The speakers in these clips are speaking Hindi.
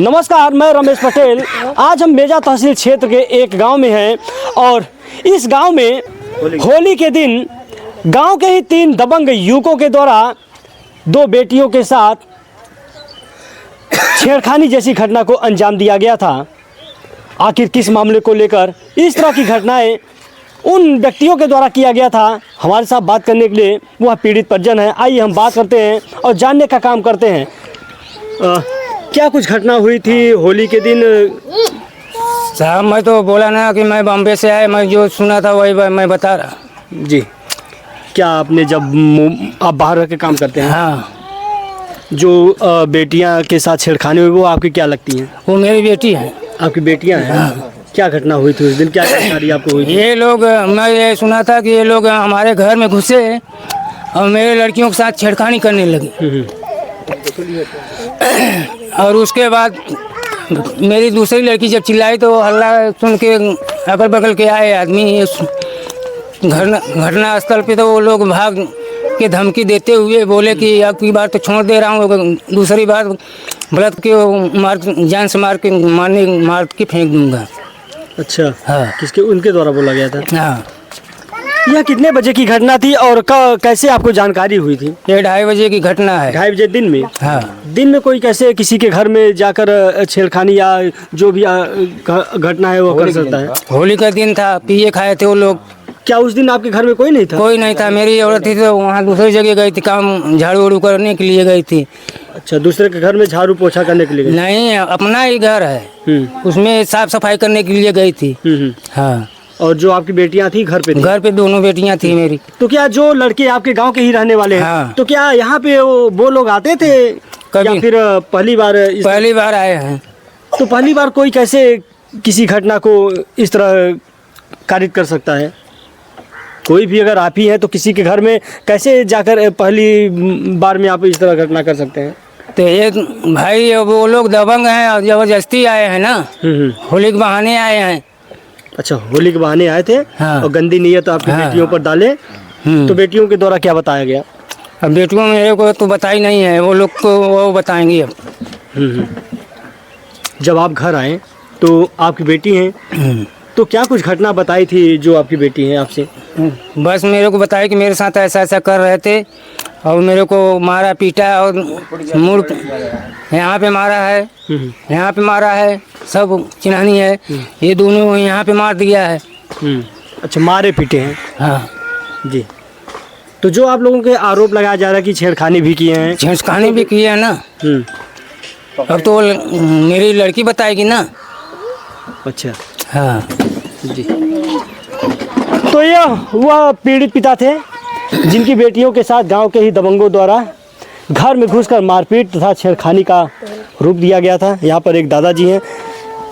नमस्कार, मैं रमेश पटेल। आज हम मेजा तहसील क्षेत्र के एक गांव में हैं और इस गांव में होली के दिन गांव के ही 3 दबंग युवकों के द्वारा 2 बेटियों के साथ छेड़खानी जैसी घटना को अंजाम दिया गया था। आखिर किस मामले को लेकर इस तरह की घटनाएं उन व्यक्तियों के द्वारा किया गया था, हमारे साथ बात करने के लिए वह पीड़ित परिजन है। आइए हम बात करते हैं और जानने का काम करते हैं। क्या कुछ घटना हुई थी होली के दिन? साहब मैं तो बोला ना कि मैं बॉम्बे से आया, मैं जो सुना था वही मैं बता रहा। जी, क्या आपने जब आप बाहर रह के काम करते हैं? हाँ, जो बेटियां के साथ छेड़खानी हुई वो आपकी क्या लगती हैं? वो मेरी बेटी है। आपकी बेटियां हैं? हाँ। क्या घटना हुई थी उस दिन, क्या जानकारी आपको हुई थी? ये लोग, मैं ये सुना था कि ये लोग हमारे घर में घुसे और मेरे लड़कियों के साथ छेड़खानी करने लगे। और उसके बाद मेरी दूसरी लड़की जब चिल्लाई तो हल्ला सुन के अगल बगल के आए आदमी घटना स्थल पे, तो वो लोग भाग के धमकी देते हुए बोले कि अब की बार तो छोड़ दे रहा हूँ, दूसरी बार बलत के जान से मार के फेंक दूंगा। अच्छा, हाँ। किसके, उनके द्वारा बोला गया था? हाँ, यह कितने बजे की घटना थी और कैसे आपको जानकारी हुई थी? ये 2:30 बजे की घटना है। 2:30 बजे दिन में? हाँ, दिन में कोई कैसे किसी के घर में जाकर छेड़खानी या जो भी घटना है वो कर सकता है? होली का दिन था, पिए खाए थे वो लोग। क्या उस दिन आपके घर में कोई नहीं था? कोई नहीं था, मेरी औरत थी तो वहाँ दूसरी जगह गई थी, काम झाड़ू वाड़ू करने के लिए गई थी। अच्छा, दूसरे के घर में झाड़ू पोछा करने के लिए गई? नहीं, अपना ही घर है, उसमें साफ सफाई करने के लिए गई थी। हाँ। और जो आपकी बेटियां थी घर पे थी? घर पे दोनों बेटियां थी मेरी। तो क्या जो लड़के आपके गांव के ही रहने वाले हैं, हाँ। तो क्या यहाँ पे वो लोग आते थे या फिर पहली बार? पहली बार आए हैं। तो पहली बार कोई कैसे किसी घटना को इस तरह कारित कर सकता है? कोई भी अगर आप ही हैं तो किसी के घर में कैसे जाकर पहली बार में आप इस तरह घटना कर सकते हैं? तो ये भाई वो लोग दबंग हैं और जबरदस्ती आए हैं ना, होली के बहाने आए हैं। अच्छा, होली के बहाने आए थे। हाँ। और गंदी नीयत आपकी बेटियों पर डाले। तो बेटियों के द्वारा क्या बताया गया? अब बेटियों मेरे को तो बताई नहीं है, वो लोग को वो बताएंगे अब। जब आप घर आए तो आपकी बेटी हैं, तो क्या कुछ घटना बताई थी जो आपकी बेटी है आपसे? बस मेरे को बताया कि मेरे साथ ऐसा ऐसा कर रहे थे और मेरे को मारा पीटा और मुड़ यहाँ पे मारा है, यहाँ पे मारा है, सब चिन्हानी है, ये दोनों यहाँ पे मार दिया है। अच्छा, मारे पीटे हैं? हाँ जी। तो जो आप लोगों के आरोप लगाया जा रहा है कि छेड़खानी भी किए हैं? छेड़खानी भी की है ना। अब तो मेरी लड़की बताएगी ना। अच्छा। हाँ जी। तो यह वह पीड़ित पिता थे जिनकी बेटियों के साथ गांव के ही दबंगों द्वारा घर में घुसकर मारपीट तथा छेड़खानी का रूप दिया गया था। यहाँ पर एक दादाजी हैं।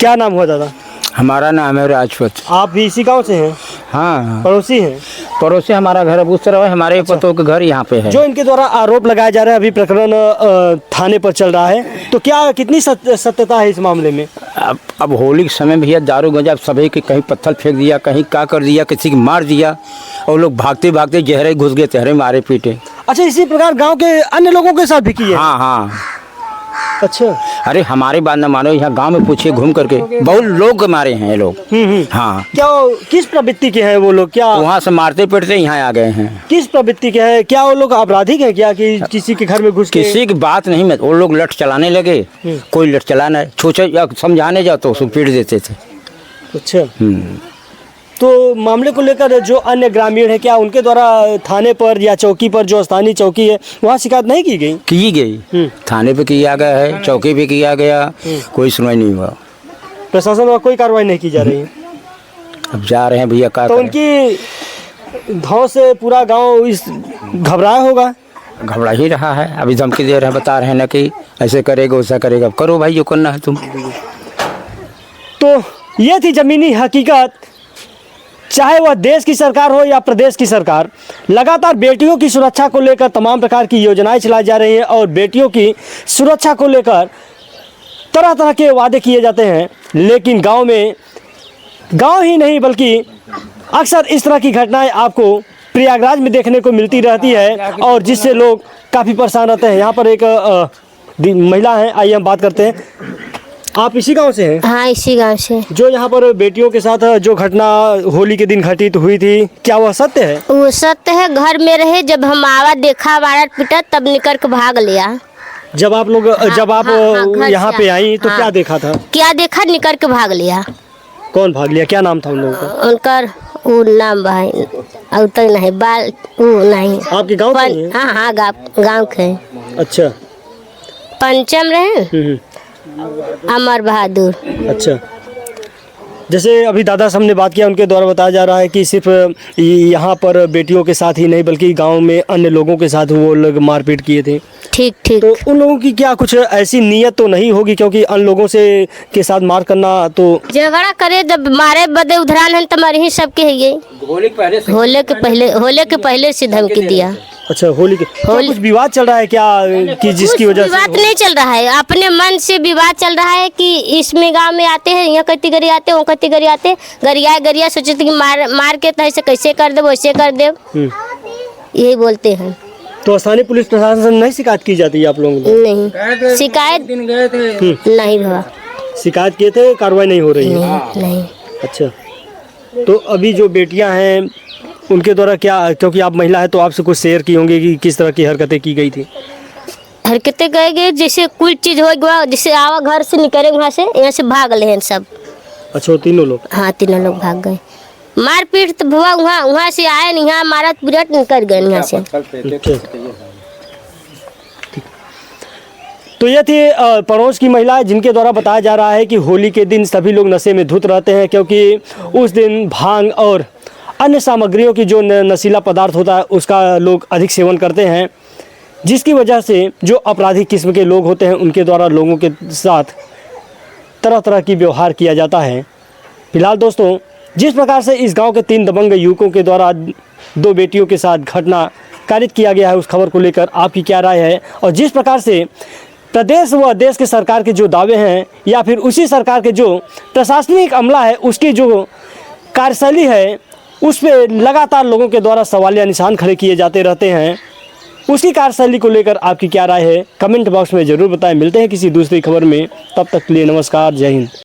क्या नाम हुआ दादा? हमारा नाम है राजपूत। आप भी इसी गांव से हैं? हाँ, पड़ोसी हैं? पड़ोसी हमारा घर उस तरफ है, हमारे पतों के घर यहाँ पे है। जो इनके द्वारा आरोप लगाया जा रहा है, अभी प्रकरण थाने पर चल रहा है, तो क्या कितनी सत्यता है इस मामले में? अब होली के समय भैया दारू गंजा सभी के कहीं पत्थर फेंक दिया, कहीं क्या कर दिया, किसी की मार दिया और लोग भागते भागते जहरे घुस गए, तहरे मारे पीटे। अच्छा, इसी प्रकार गाँव के अन्य लोगों के साथ भी किए? हाँ हाँ। अच्छा। अरे हमारी बात न मानो, यहाँ गांव में पूछिए घूम करके, बहुत लोग मारे हैं ये लोग। हाँ। क्या किस प्रवृत्ति के हैं वो लोग? क्या वहाँ से मारते पीटते यहाँ आ गए हैं? किस प्रवृत्ति के हैं? क्या वो लोग आपराधिक हैं क्या कि किसी के घर में घुस के? किसी की बात नहीं, मैं वो लोग लठ चलाने लगे, कोई लठ चलाना छूछे या समझाने जाओ तो उसको पीट देते थे। अच्छा। तो मामले को लेकर जो अन्य ग्रामीण है, क्या उनके द्वारा थाने पर या चौकी पर, जो स्थानीय चौकी है, वहाँ शिकायत नहीं की गई? की गई, थाने पे किया गया है, चौकी पे किया गया, कोई सुनवाई नहीं हुआ। प्रशासन द्वारा कोई कार्रवाई नहीं की जा रही है? अब जा रहे हैं भैया, क्या तो उनकी धाव से पूरा गांव इस घबराया होगा? घबरा ही रहा है, अभी धमकी दे रहे हैं, बता रहे हैं ना कि ऐसे करेगा वैसा करेगा। करो भाई जो करना है तुम। तो ये थी जमीनी हकीकत। चाहे वह देश की सरकार हो या प्रदेश की सरकार, लगातार बेटियों की सुरक्षा को लेकर तमाम प्रकार की योजनाएं चलाई जा रही हैं और बेटियों की सुरक्षा को लेकर तरह तरह के वादे किए जाते हैं। लेकिन गांव में, गांव ही नहीं बल्कि अक्सर इस तरह की घटनाएं आपको प्रयागराज में देखने को मिलती रहती है और जिससे लोग काफ़ी परेशान रहते हैं। यहाँ पर एक महिला है, आइए हम बात करते हैं। आप इसी गांव से हैं? हाँ, इसी गांव से। जो यहाँ पर बेटियों के साथ जो घटना होली के दिन घटित हुई थी, क्या वह सत्य है? वो सत्य है। घर में रहे, जब हम आवाज देखा मारा पीटा, तब निकल के भाग लिया। जब आप लोग जब आप घर यहाँ से पे आई तो क्या देखा था? क्या देखा, निकल के भाग लिया। कौन भाग लिया? क्या नाम था उन लोगों का? उनकर वो नाम भाई अब तक नहीं, बाल वो नहीं। आपके गांव के हैं? हाँ हाँ, गाँव के। अच्छा। पंचम रहे, अमर बहादुर। अच्छा। जैसे अभी दादा साहब ने बात किया, उनके द्वारा बताया जा रहा है कि सिर्फ यहाँ पर बेटियों के साथ ही नहीं बल्कि गांव में अन्य लोगों के साथ वो लोग मारपीट किए थे। ठीक ठीक। तो उन लोगों की क्या कुछ ऐसी नीयत तो नहीं होगी, क्योंकि अन्य लोगों से के साथ मार करना तो झगड़ा करे, जब मारे बदे उधरान है तुम्हारे ही सबके है ये। होले के पहले से धमकी दिया। अच्छा, होली के क्या कुछ विवाद चल रहा है क्या कि जिसकी वजह से? विवाद नहीं चल रहा है, अपने मन से विवाद चल रहा है कि इसमें गांव में आते हैं, यहाँ कत्ती गरी आते, वो कत्ती गरी आते, गरिया सोचते कि मार के तो ऐसे कैसे कर दे, वैसे कर दे, यही बोलते हैं। तो स्थानीय पुलिस प्रशासन से नहीं शिकायत की जाती है आप लोगों को? नहीं, शिकायत नहीं हुआ। शिकायत किए थे, कार्रवाई नहीं हो रही है? नहीं। अच्छा, तो अभी जो बेटियां हैं उनके द्वारा क्या, क्योंकि आप महिला है तो आपसे कुछ शेयर की होंगी कि किस तरह की हरकतें की गई थी? हरकतें गए जैसे कुछ चीज हो गया, जैसे आवा घर से निकले वहाँ से भाग ले हैं सब। अच्छा, तीनों लोग? हाँ, तीनों लोग भाग गए। मारपीट तो हुआ, वहाँ से आए नहीं, यहाँ मारा पीट निकल गए यहाँ से। तो ये थी पड़ोस की महिला जिनके द्वारा बताया जा रहा है कि होली के दिन सभी लोग नशे में धुत रहते हैं, क्योंकि उस दिन भांग और अन्य सामग्रियों की जो नशीला पदार्थ होता है उसका लोग अधिक सेवन करते हैं, जिसकी वजह से जो अपराधी किस्म के लोग होते हैं उनके द्वारा लोगों के साथ तरह तरह की व्यवहार किया जाता है। फिलहाल दोस्तों, जिस प्रकार से इस गांव के 3 दबंग युवकों के द्वारा 2 बेटियों के साथ घटना कारित किया गया है, उस खबर को लेकर आपकी क्या राय है? और जिस प्रकार से प्रदेश व देश के सरकार के जो दावे हैं या फिर उसी सरकार के जो प्रशासनिक अमला है उसकी जो कार्यशैली है उस पर लगातार लोगों के द्वारा सवालिया निशान खड़े किए जाते रहते हैं, उसकी कार्यशैली को लेकर आपकी क्या राय है? कमेंट बॉक्स में ज़रूर बताएं। मिलते हैं किसी दूसरी खबर में, तब तक के लिए नमस्कार, जय हिंद।